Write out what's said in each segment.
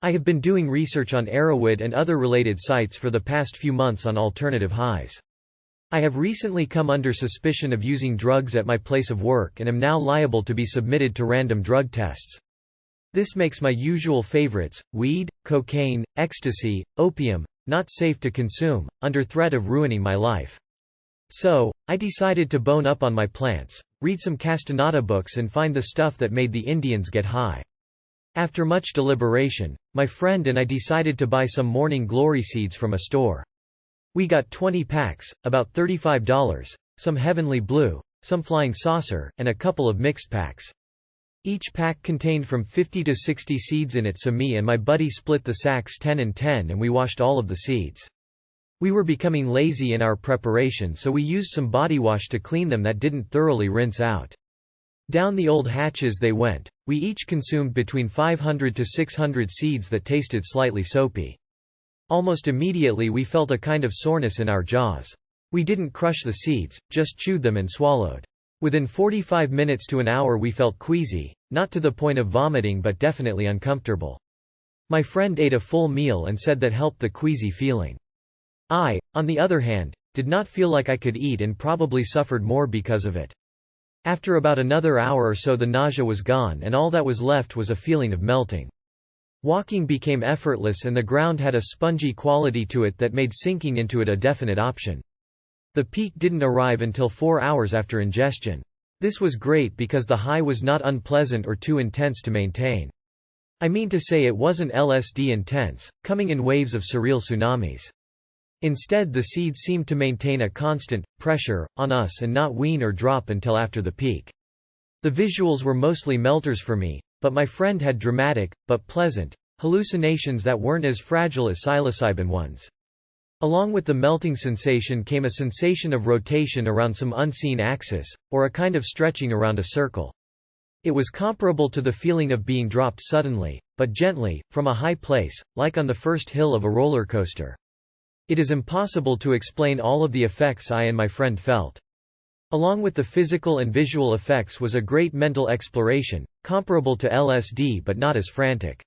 I have been doing research on Erowid and other related sites for the past few months on alternative highs. I have recently come under suspicion of using drugs at my place of work and am now liable to be submitted to random drug tests. This makes my usual favorites, weed, cocaine, ecstasy, opium, not safe to consume, under threat of ruining my life. So, I decided to bone up on my plants, read some Castaneda books and find the stuff that made the Indians get high. After much deliberation, my friend and I decided to buy some morning glory seeds from a store. We got 20 packs, about $35, some heavenly blue, some flying saucer, and a couple of mixed packs. Each pack contained from 50 to 60 seeds in it, so me and my buddy split the sacks 10 and 10 and we washed all of the seeds. We were becoming lazy in our preparation, so we used some body wash to clean them that didn't thoroughly rinse out. Down the old hatches they went. We each consumed between 500 to 600 seeds that tasted slightly soapy. Almost immediately we felt a kind of soreness in our jaws. We didn't crush the seeds, just chewed them and swallowed. Within 45 minutes to an hour we felt queasy, not to the point of vomiting but definitely uncomfortable. My friend ate a full meal and said that helped the queasy feeling. I, on the other hand, did not feel like I could eat and probably suffered more because of it. After about another hour or so the nausea was gone and all that was left was a feeling of melting. Walking became effortless and the ground had a spongy quality to it that made sinking into it a definite option. The peak didn't arrive until 4 hours after ingestion. This was great because the high was not unpleasant or too intense to maintain. I mean to say it wasn't LSD intense, coming in waves of surreal tsunamis. Instead the seeds seemed to maintain a constant pressure on us and not wean or drop until after the peak. The visuals were mostly melters for me, but my friend had dramatic, but pleasant, hallucinations that weren't as fragile as psilocybin ones. Along with the melting sensation came a sensation of rotation around some unseen axis, or a kind of stretching around a circle. It was comparable to the feeling of being dropped suddenly, but gently, from a high place, like on the first hill of a roller coaster. It is impossible to explain all of the effects I and my friend felt. Along with the physical and visual effects was a great mental exploration, comparable to LSD but not as frantic.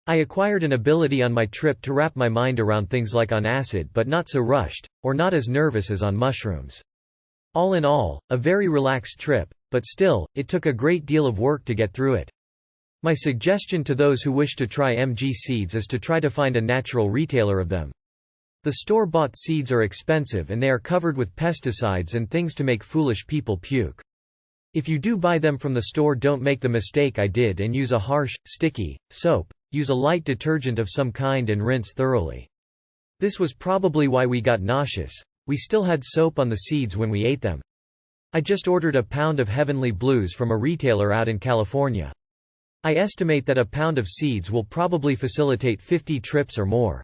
I acquired an ability on my trip to wrap my mind around things like on acid but not so rushed, or not as nervous as on mushrooms. All in all, a very relaxed trip, but still, it took a great deal of work to get through it. My suggestion to those who wish to try MG seeds is to try to find a natural retailer of them. The store-bought seeds are expensive and they are covered with pesticides and things to make foolish people puke. If you do buy them from the store, don't make the mistake I did and use a harsh, sticky soap. Use a light detergent of some kind and rinse thoroughly. This was probably why we got nauseous. We still had soap on the seeds when we ate them. I just ordered a pound of Heavenly Blues from a retailer out in California. I estimate that a pound of seeds will probably facilitate 50 trips or more.